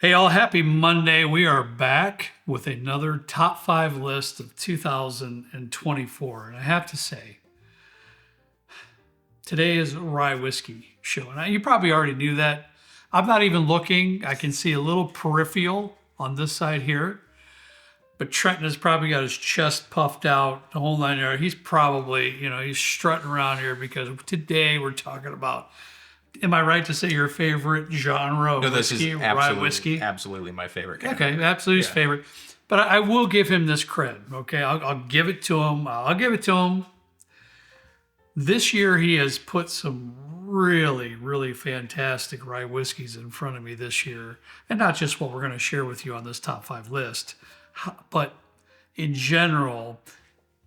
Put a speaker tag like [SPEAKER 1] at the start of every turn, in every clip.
[SPEAKER 1] Hey, all, happy Monday. We are back with another top five list of 2024. And I have to say, today is Rye Whiskey show. And you probably already knew that. I'm not even looking. I can see a little peripheral on this side here. But Trenton has probably got his chest puffed out, the whole nine yards. He's probably, he's strutting around here because today we're talking about, am I right to say your favorite genre of
[SPEAKER 2] No, this
[SPEAKER 1] whiskey,
[SPEAKER 2] is
[SPEAKER 1] rye whiskey?
[SPEAKER 2] absolutely my favorite.
[SPEAKER 1] Okay, absolutely his favorite. But I will give him this credit. Okay, I'll give it to him. I'll give it to him. This year he has put some really, really fantastic rye whiskeys in front of me this year, and not just what we're going to share with you on this top five list, but in general,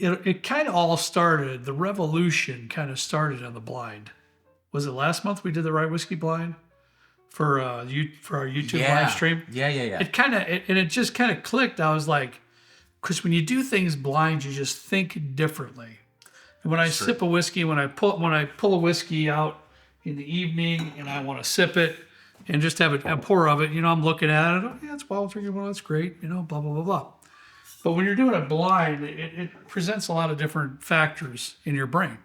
[SPEAKER 1] it kind of all started. The revolution kind of started on the blind. Was it last month we did the rye whiskey blind? For our YouTube live stream.
[SPEAKER 2] Yeah.
[SPEAKER 1] It just kind of clicked. I was like, because when you do things blind, you just think differently. And when I sip a whiskey, when I pull a whiskey out in the evening and I want to sip it and just have a pour of it, I'm looking at it. Oh, yeah, it's bottle drinking. Well, that's great. Blah blah blah blah. But when you're doing it blind, it presents a lot of different factors in your brain.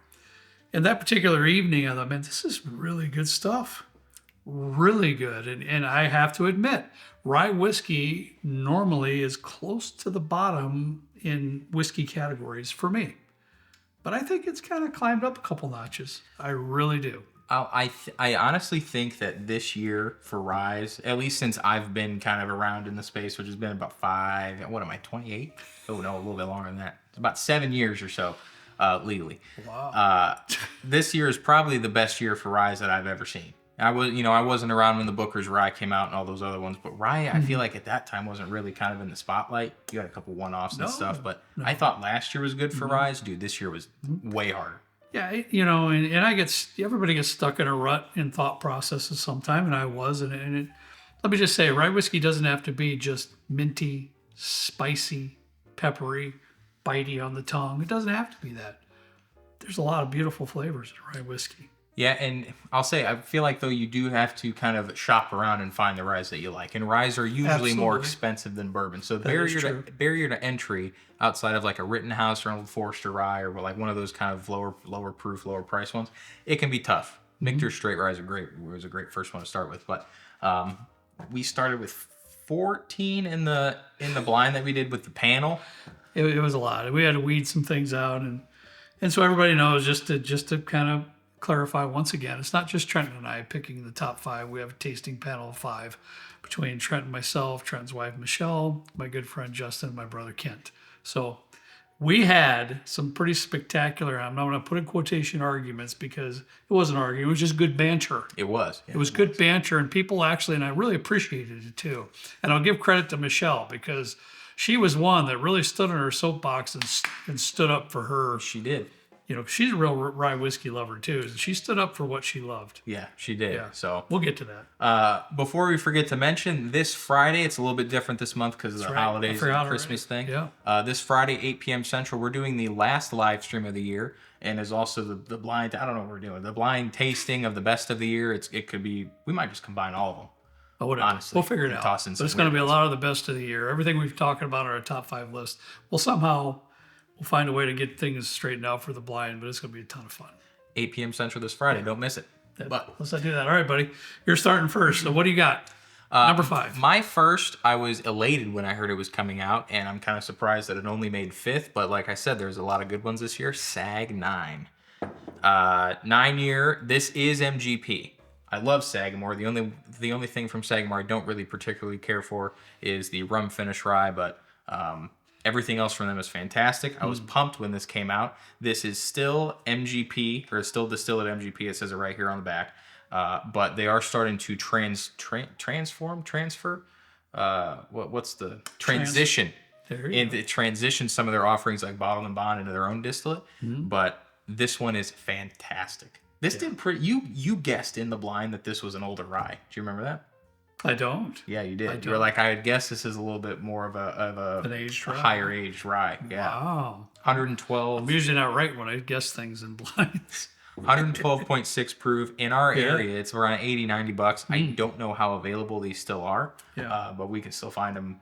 [SPEAKER 1] And that particular evening, I thought, man, this is really good stuff. Really good. And I have to admit, rye whiskey normally is close to the bottom in whiskey categories for me. But I think it's kind of climbed up a couple notches. I really do.
[SPEAKER 2] I honestly think that this year for ryes, at least since I've been kind of around in the space, which has been about 28? Oh no, a little bit longer than that. It's about 7 years or so legally.
[SPEAKER 1] Wow.
[SPEAKER 2] This year is probably the best year for ryes that I've ever seen. I wasn't around when the Booker's Rye came out and all those other ones, but Rye, I feel like at that time wasn't really kind of in the spotlight. You had a couple one-offs and stuff, but I thought last year was good for Ryes. Dude, this year was way harder.
[SPEAKER 1] Yeah, everybody gets stuck in a rut in thought processes sometime, and I was, let me just say, rye whiskey doesn't have to be just minty, spicy, peppery, bitey on the tongue. It doesn't have to be that. There's a lot of beautiful flavors in rye whiskey.
[SPEAKER 2] Yeah, and I'll say, I feel like, though, you do have to kind of shop around and find the ryes that you like. And ryes are usually more expensive than bourbon. So the barrier to entry outside of like a Rittenhouse or an Old Forester rye or like one of those kind of lower proof, lower price ones, it can be tough. Michter's straight rye was a great first one to start with. But we started with 14 in the blind that we did with the panel.
[SPEAKER 1] It was a lot. We had to weed some things out. And so everybody knows, just to kind of clarify once again, it's not just Trenton and I picking the top five. We have a tasting panel of five between Trenton, myself, Trenton's wife Michelle, my good friend Justin, and my brother Kent. So we had some pretty spectacular, I'm not going to put in quotation arguments because it wasn't arguing, it was just good banter.
[SPEAKER 2] It was.
[SPEAKER 1] Yeah, it was good banter, and people actually, and I really appreciated it too. And I'll give credit to Michelle because she was one that really stood on her soapbox and stood up for her.
[SPEAKER 2] She did.
[SPEAKER 1] She's a real rye whiskey lover too. She stood up for what she loved.
[SPEAKER 2] Yeah, she did.
[SPEAKER 1] Yeah.
[SPEAKER 2] So
[SPEAKER 1] we'll get to that.
[SPEAKER 2] Before we forget to mention, this Friday, it's a little bit different this month because of the holidays and Christmas thing.
[SPEAKER 1] Yeah.
[SPEAKER 2] This Friday, 8 p.m. Central, we're doing the last live stream of the year, and is also the blind. I don't know what we're doing. The blind tasting of the best of the year. It could be. We might just combine all of them.
[SPEAKER 1] Oh, whatever.
[SPEAKER 2] Honestly,
[SPEAKER 1] we'll figure it out. But it's going to be a lot of the best of the year. Everything we've talked about on our top five list. We'll find a way to get things straightened out for the blind, but it's going to be a ton of fun.
[SPEAKER 2] 8 p.m. Central this Friday. Don't miss it.
[SPEAKER 1] But let's not do that. All right, buddy. You're starting first. So what do you got? Number five.
[SPEAKER 2] My first, I was elated when I heard it was coming out, and I'm kind of surprised that it only made fifth. But like I said, there's a lot of good ones this year. Sag 9. 9 year. This is MGP. I love Sagamore. The only thing from Sagamore I don't really particularly care for is the rum finish rye, but everything else from them is fantastic. I was pumped when this came out. This is still MGP, or still distilled at MGP. It says it right here on the back. But they are starting to transfer. What's the transition? Transition some of their offerings like bottled and bond into their own distillate. But this one is fantastic. This did pretty. You guessed in the blind that this was an older rye. Do you remember that?
[SPEAKER 1] I don't.
[SPEAKER 2] Yeah, you did. You were like, I would guess this is a little bit more of an aged rye. Higher aged rye. Yeah.
[SPEAKER 1] Wow.
[SPEAKER 2] 112.
[SPEAKER 1] I'm usually not right when I guess things in blinds.
[SPEAKER 2] 112.6 proof in our area. It's around 80, $90. I don't know how available these still are, but we can still find them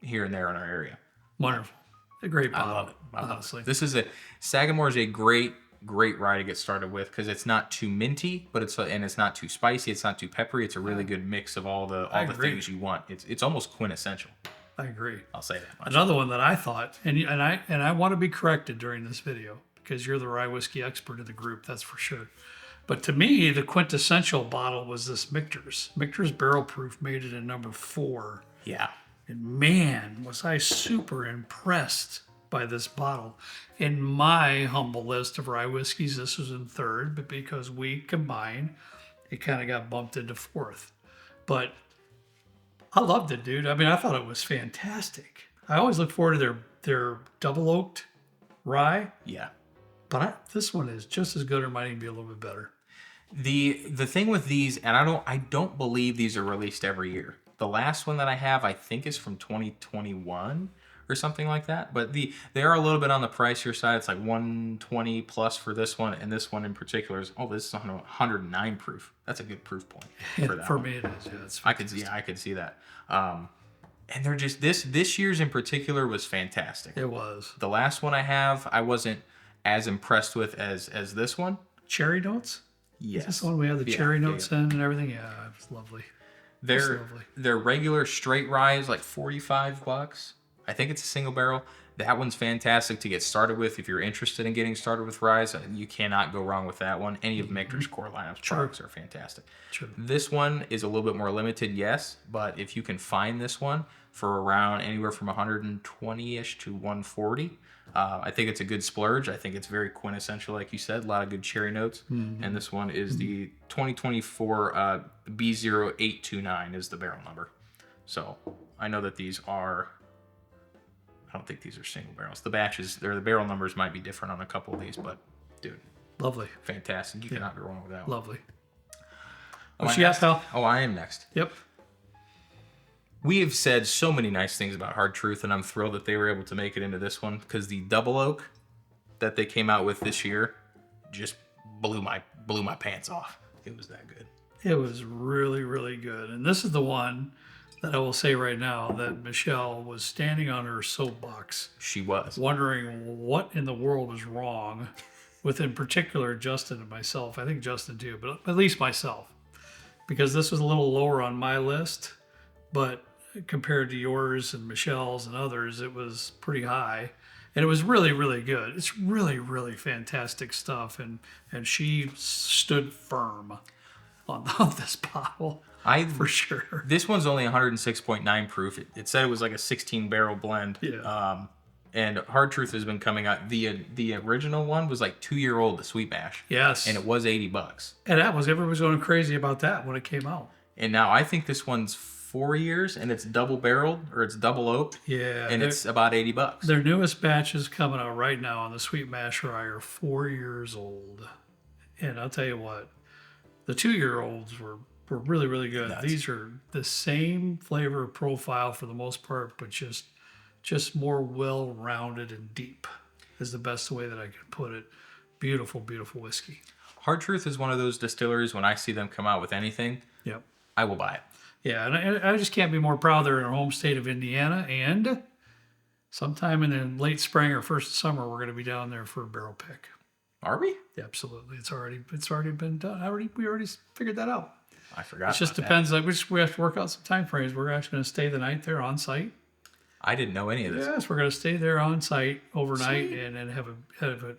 [SPEAKER 2] here and there in our area.
[SPEAKER 1] Wonderful. A great bottle.
[SPEAKER 2] I love it.
[SPEAKER 1] Honestly.
[SPEAKER 2] This is Sagamore is a great rye to get started with because it's not too minty, but it's not too spicy. It's not too peppery. It's a really good mix of all the things you want. It's almost quintessential.
[SPEAKER 1] I agree.
[SPEAKER 2] I'll say that much.
[SPEAKER 1] Another one that I thought, and I want to be corrected during this video because you're the rye whiskey expert of the group, that's for sure. But to me, the quintessential bottle was this Michter's. Michter's Barrel Proof made it in number 4.
[SPEAKER 2] Yeah.
[SPEAKER 1] And man, was I super impressed by this bottle. In my humble list of rye whiskeys, this was in 3rd, but because we combined, it kind of got bumped into 4th. But I loved it, dude. I mean, I thought it was fantastic. I always look forward to their double oaked rye.
[SPEAKER 2] Yeah.
[SPEAKER 1] But this one is just as good or might even be a little bit better.
[SPEAKER 2] The thing with these, and I don't believe these are released every year. The last one that I have, I think, is from 2021 or something like that. But they are a little bit on the pricier side. It's like 120 plus for this one, and this one in particular is this is 109 proof. That's a good proof point for that.
[SPEAKER 1] For
[SPEAKER 2] one.
[SPEAKER 1] me, it is. Yeah, it's
[SPEAKER 2] I could see that. And they're just this year's in particular was fantastic.
[SPEAKER 1] It was.
[SPEAKER 2] The last one I have, I wasn't as impressed with as this one.
[SPEAKER 1] Cherry notes.
[SPEAKER 2] Yes.
[SPEAKER 1] Is this the one we have the cherry notes in and everything? Yeah, it was lovely.
[SPEAKER 2] Their regular straight rye is like $45. I think it's a single barrel. That one's fantastic to get started with if you're interested in getting started with rye. You cannot go wrong with that one. Any of Michter's core lineups products are fantastic.
[SPEAKER 1] True.
[SPEAKER 2] This one is a little bit more limited, yes, but if you can find this one for around anywhere from 120-ish to 140, I think it's a good splurge. I think it's very quintessential, like you said, a lot of good cherry notes. And this one is the 2024 B0829 is the barrel number. So I know that these are, I don't think these are single barrels. The batches, the barrel numbers might be different on a couple of these, but dude. Lovely. Fantastic. You cannot go wrong with that one.
[SPEAKER 1] Lovely. What you got, pal?
[SPEAKER 2] Oh, I am next.
[SPEAKER 1] Yep.
[SPEAKER 2] We have said so many nice things about Hard Truth, and I'm thrilled that they were able to make it into this one because the double oak that they came out with this year just blew my pants off. It was that good.
[SPEAKER 1] It was really, really good. And this is the one that I will say right now that Michelle was standing on her soapbox.
[SPEAKER 2] She was.
[SPEAKER 1] Wondering what in the world was wrong with, in particular, Justin and myself. I think Justin too, but at least myself. Because this was a little lower on my list, but compared to yours and Michelle's and others, it was pretty high. And it was really, really good. It's really, really fantastic stuff. And she stood firm on this bottle. For sure.
[SPEAKER 2] This one's only 106.9 proof. It said it was like a 16 barrel blend.
[SPEAKER 1] Yeah.
[SPEAKER 2] And Hard Truth has been coming out. The original one was like 2-year-old, the Sweet Mash.
[SPEAKER 1] Yes.
[SPEAKER 2] And it was $80.
[SPEAKER 1] And everyone was going crazy about that when it came out.
[SPEAKER 2] And now I think this one's 4 years and it's double barreled or it's double oaked.
[SPEAKER 1] Yeah.
[SPEAKER 2] And it's about $80.
[SPEAKER 1] Their newest batches coming out right now on the Sweet Mash Rye are 4 years old. And I'll tell you what, the 2-year-olds were really, really good. Nuts. These are the same flavor profile for the most part, but just more well-rounded and deep is the best way that I can put it. Beautiful, beautiful whiskey.
[SPEAKER 2] Hard Truth is one of those distilleries, when I see them come out with anything,
[SPEAKER 1] yep,
[SPEAKER 2] I will buy it.
[SPEAKER 1] Yeah, and I just can't be more proud they're in our home state of Indiana, and sometime in the late spring or first summer, we're going to be down there for a barrel pick.
[SPEAKER 2] Are we?
[SPEAKER 1] Yeah, absolutely. It's already been done. We already figured that out.
[SPEAKER 2] I forgot.
[SPEAKER 1] It just depends. Like we have to work out some time frames. We're actually going to stay the night there on site.
[SPEAKER 2] I didn't know any of this.
[SPEAKER 1] Yes, we're going to stay there on site overnight. Sweet. And then have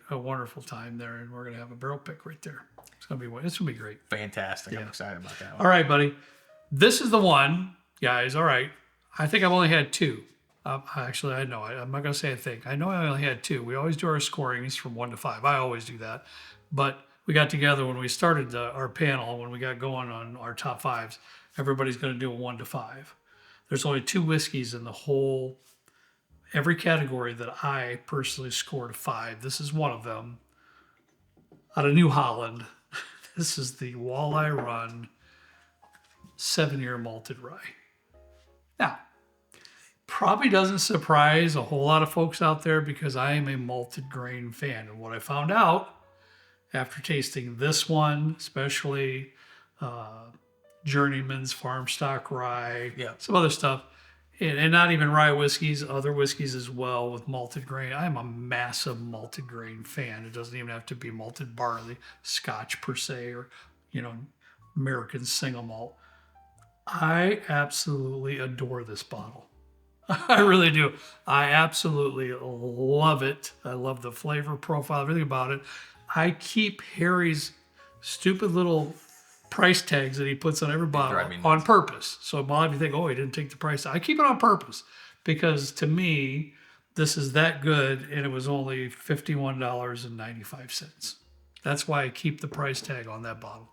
[SPEAKER 1] a wonderful time there. And we're going to have a barrel pick right there. It's going to be great.
[SPEAKER 2] Fantastic. Yeah. I'm excited about that one.
[SPEAKER 1] All right, buddy. This is the one, guys. All right. I think I've only had 2. Actually, I know. I'm not going to say I think. I know I only had 2. We always do our scorings from 1 to 5. I always do that. But we got together when we started our panel, when we got going on our top 5s. Everybody's going to do a 1 to 5. There's only 2 whiskeys in every category that I personally scored a 5. This is one of them. Out of New Holland, this is the Walleye Run 7-year malted rye. Now, probably doesn't surprise a whole lot of folks out there because I am a malted grain fan. And what I found out after tasting this one, especially Journeyman's Farm Stock Rye,
[SPEAKER 2] Yeah.
[SPEAKER 1] some other stuff, and not even Rye Whiskeys, other whiskeys as well with malted grain. I'm a massive malted grain fan. It doesn't even have to be malted barley, Scotch per se, or, American single malt. I absolutely adore this bottle. I really do. I absolutely love it. I love the flavor profile, everything about it. I keep Harry's stupid little price tags that he puts on every bottle
[SPEAKER 2] drive me
[SPEAKER 1] on
[SPEAKER 2] nuts.
[SPEAKER 1] purpose. So a lot of you think, oh, he didn't take the price. I keep it on purpose because to me, this is that good, and it was only $51.95. That's why I keep the price tag on that bottle.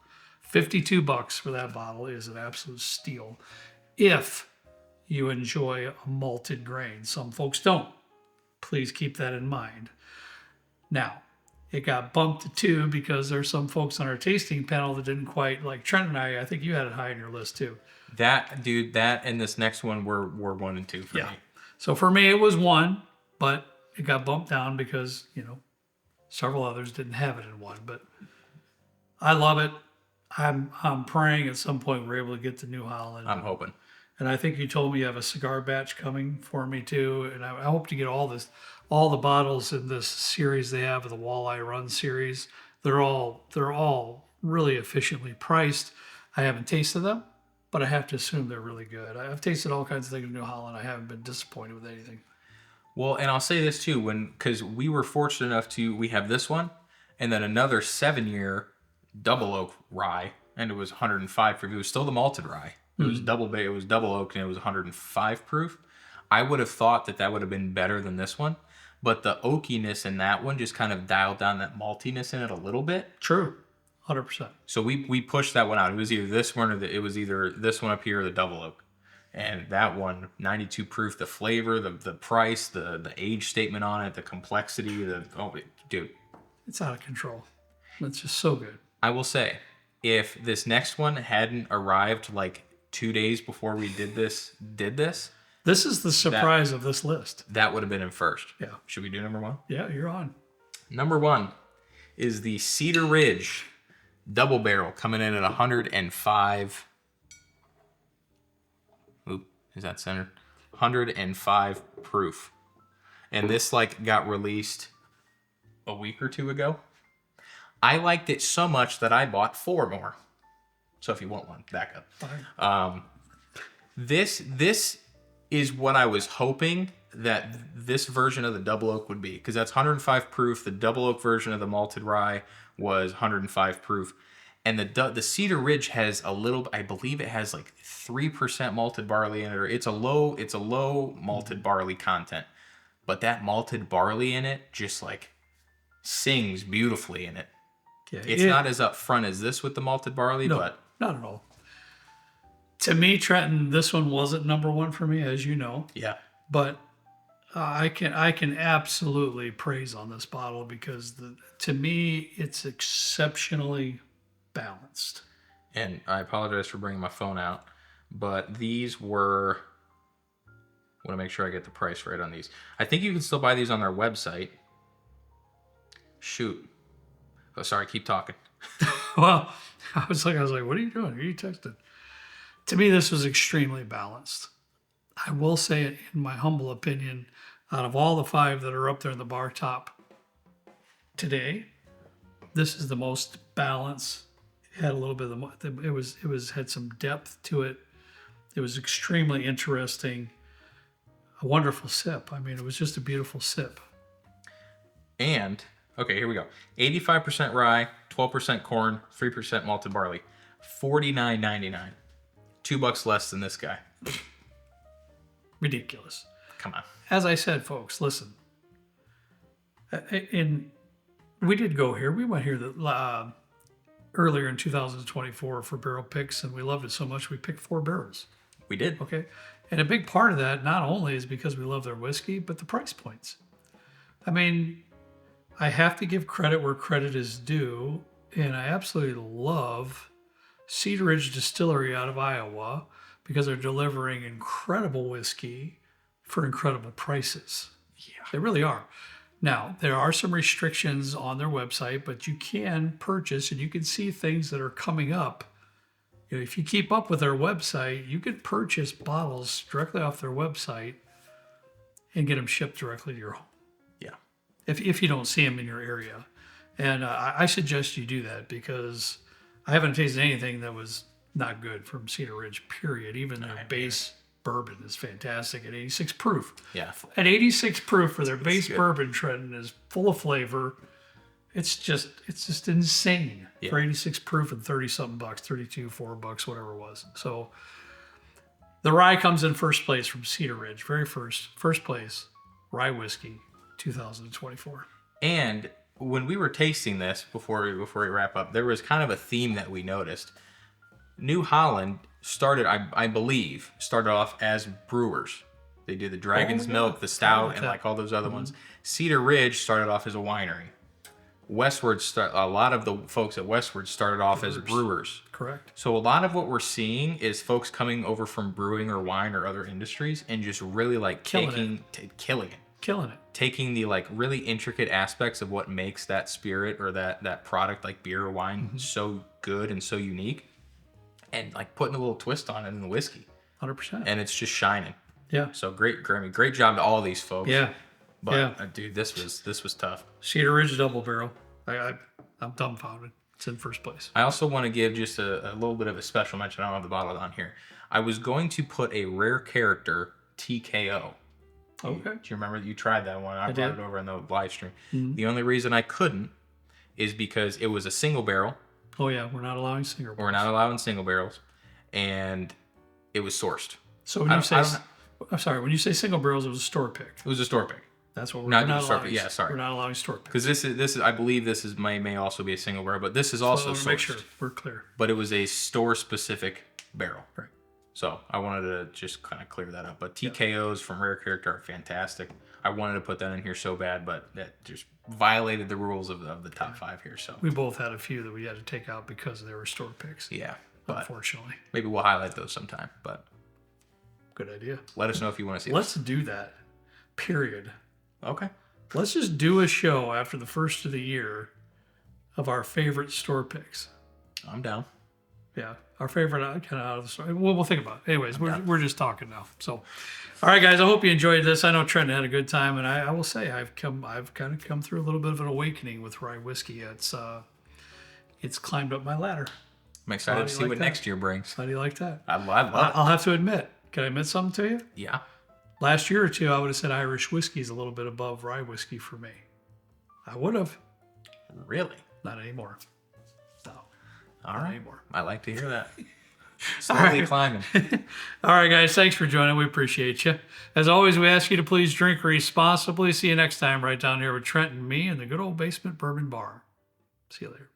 [SPEAKER 1] $52 for that bottle is an absolute steal. If you enjoy a malted grain. Some folks don't. Please keep that in mind. Now, it got bumped to 2 because there's some folks on our tasting panel that didn't quite, like Trent and I think you had it high on your list too.
[SPEAKER 2] That and this next one were 1 and 2 for me.
[SPEAKER 1] So for me, it was 1, but it got bumped down because, several others didn't have it in 1. But I love it. I'm praying at some point we're able to get to New Holland.
[SPEAKER 2] I'm hoping.
[SPEAKER 1] And I think you told me you have a cigar batch coming for me too. And I hope to get all the bottles in this series they have, the Walleye Run series. They're all really efficiently priced. I haven't tasted them, but I have to assume they're really good. I've tasted all kinds of things in New Holland. I haven't been disappointed with anything.
[SPEAKER 2] Well, and I'll say this too, because we were fortunate enough we have this one, and then another 7-year double oak rye, and it was 105 proof. It was still the malted rye. It was double oaked, and it was 105 proof. I would have thought that would have been better than this one, but the oakiness in that one just kind of dialed down that maltiness in it a little bit.
[SPEAKER 1] True, 100%.
[SPEAKER 2] So we pushed that one out. It was either this one it was either this one up here or the double oak. And that one, 92 proof, the flavor, the price, the age statement on it, the complexity, dude.
[SPEAKER 1] It's out of control. It's just so good.
[SPEAKER 2] I will say, if this next one hadn't arrived like 2 days before we did this.
[SPEAKER 1] This is the surprise of this list.
[SPEAKER 2] That would have been in first.
[SPEAKER 1] Yeah.
[SPEAKER 2] Should we do number 1?
[SPEAKER 1] Yeah, you're on.
[SPEAKER 2] Number 1 is the Cedar Ridge Double Barrel coming in at 105. Oop, is that centered? 105 proof. And this got released a week or 2 ago. I liked it so much that I bought 4 more. So if you want one, back up.
[SPEAKER 1] Fine.
[SPEAKER 2] This is what I was hoping that this version of the double oak would be, because that's 105 proof. The double oak version of the malted rye was 105 proof, and the Cedar Ridge has a little. I believe it has 3% malted barley in it, or it's a low malted barley content, but that malted barley in it just sings beautifully in it.
[SPEAKER 1] Yeah,
[SPEAKER 2] It's not as upfront as this with the malted barley, but
[SPEAKER 1] not at all. To me, Trenton, this one wasn't number 1 for me, as you know.
[SPEAKER 2] yeah.
[SPEAKER 1] But I can absolutely praise on this bottle because to me it's exceptionally balanced.
[SPEAKER 2] And I apologize for bringing my phone out, but these were. I want to make sure I get the price right on these. I think you can still buy these on their website. Shoot. Oh, sorry. Keep talking.
[SPEAKER 1] Well, I was like, what are you doing? Are you texting? To me, this was extremely balanced. I will say it in my humble opinion, out of all the 5 that are up there in the bar top today, this is the most balanced. It had a little bit of it was had some depth to it. It was extremely interesting. A wonderful sip. I mean, it was just a beautiful sip.
[SPEAKER 2] And okay, here we go. 85% rye, 12% corn, 3% malted barley, $49.99. $2 less than this guy.
[SPEAKER 1] Ridiculous.
[SPEAKER 2] Come on.
[SPEAKER 1] As I said, folks, listen. We did go here. We went here earlier in 2024 for barrel picks, and we loved it so much we picked 4 barrels.
[SPEAKER 2] We did.
[SPEAKER 1] Okay. And a big part of that not only is because we love their whiskey, but the price points. I mean, I have to give credit where credit is due, and I absolutely love Cedar Ridge Distillery out of Iowa because they're delivering incredible whiskey for incredible prices. Yeah, they really are. Now, there are some restrictions on their website, but you can purchase and you can see things that are coming up. You know, if you keep up with their website, you can purchase bottles directly off their website and get them shipped directly to your home.
[SPEAKER 2] Yeah.
[SPEAKER 1] If you don't see them in your area. And I suggest you do that because I haven't tasted anything that was not good from Cedar Ridge, period. Even their base bourbon is fantastic at 86 proof.
[SPEAKER 2] Yeah.
[SPEAKER 1] At 86 proof for their base
[SPEAKER 2] good.
[SPEAKER 1] bourbon, Trenton is full of flavor. It's just insane for 86 proof and 30 something bucks, 32, $4, whatever it was. So the rye comes in first place from Cedar Ridge, very first place, Rye Whiskey, 2024.
[SPEAKER 2] And when we were tasting this before we wrap up, there was kind of a theme that we noticed. New Holland started, I believe, off as brewers. They did the Dragon's Milk, the Stout, and like all those other ones. Cedar Ridge started off as a winery. Westward, a lot of the folks at Westward started off as brewers.
[SPEAKER 1] Correct.
[SPEAKER 2] So a lot of what we're seeing is folks coming over from brewing or wine or other industries and just really like killing it. Taking the like really intricate aspects of what makes that spirit or that product like beer or wine so good and so unique, and like putting a little twist on it in the whiskey.
[SPEAKER 1] 100%.
[SPEAKER 2] And it's just shining.
[SPEAKER 1] Yeah.
[SPEAKER 2] So great job to all these folks.
[SPEAKER 1] Yeah.
[SPEAKER 2] But dude, this was tough.
[SPEAKER 1] Cedar Ridge Double Barrel. I'm dumbfounded. It's in first place.
[SPEAKER 2] I also want to give just a little bit of a special mention. I don't have the bottle on here. I was going to put a rare character TKO.
[SPEAKER 1] Okay.
[SPEAKER 2] Do you remember you tried that one? I brought it over in the live stream.
[SPEAKER 1] Mm-hmm.
[SPEAKER 2] The only reason I couldn't is because it was a single barrel.
[SPEAKER 1] Oh yeah, we're not allowing single barrels.
[SPEAKER 2] We're not allowing single barrels, and it was sourced.
[SPEAKER 1] So when you say, I'm sorry, when you say single barrels, it was a store pick.
[SPEAKER 2] It was a store pick.
[SPEAKER 1] That's what we're not allowing.
[SPEAKER 2] Yeah, sorry.
[SPEAKER 1] We're not allowing store pick.
[SPEAKER 2] Because this is I believe this is may also be a single barrel, but this is also sourced.
[SPEAKER 1] Make sure we're clear.
[SPEAKER 2] But it was a store specific barrel.
[SPEAKER 1] Right.
[SPEAKER 2] So I wanted to just kind of clear that up. But TKOs from Rare Character are fantastic. I wanted to put that in here so bad, but that just violated the rules of the top 5 here. So
[SPEAKER 1] we both had a few that we had to take out because they were store picks.
[SPEAKER 2] Yeah. But
[SPEAKER 1] unfortunately.
[SPEAKER 2] Maybe we'll highlight those sometime. But
[SPEAKER 1] good idea.
[SPEAKER 2] Let us know if you want to see
[SPEAKER 1] Let's do that. Period.
[SPEAKER 2] Okay.
[SPEAKER 1] Let's just do a show after the first of the year of our favorite store picks.
[SPEAKER 2] I'm down.
[SPEAKER 1] Yeah, our favorite kind of out of the store. We'll think about it. Anyways, we're just talking now. So, all right, guys, I hope you enjoyed this. I know Trent had a good time, and I will say I've kind of come through a little bit of an awakening with Rye Whiskey. It's climbed up my ladder.
[SPEAKER 2] I'm excited to see what next year brings.
[SPEAKER 1] How do you like that?
[SPEAKER 2] I love it.
[SPEAKER 1] I'll have to admit. Can I admit something to you?
[SPEAKER 2] Yeah.
[SPEAKER 1] Last year or two, I would have said Irish whiskey is a little bit above Rye Whiskey for me. I would have.
[SPEAKER 2] Really?
[SPEAKER 1] Not anymore. No.
[SPEAKER 2] All right.
[SPEAKER 1] Anymore.
[SPEAKER 2] I like to hear that. Slowly climbing.
[SPEAKER 1] All right, guys. Thanks for joining. We appreciate you. As always, we ask you to please drink responsibly. See you next time right down here with Trent and me in the good old basement bourbon bar. See you later.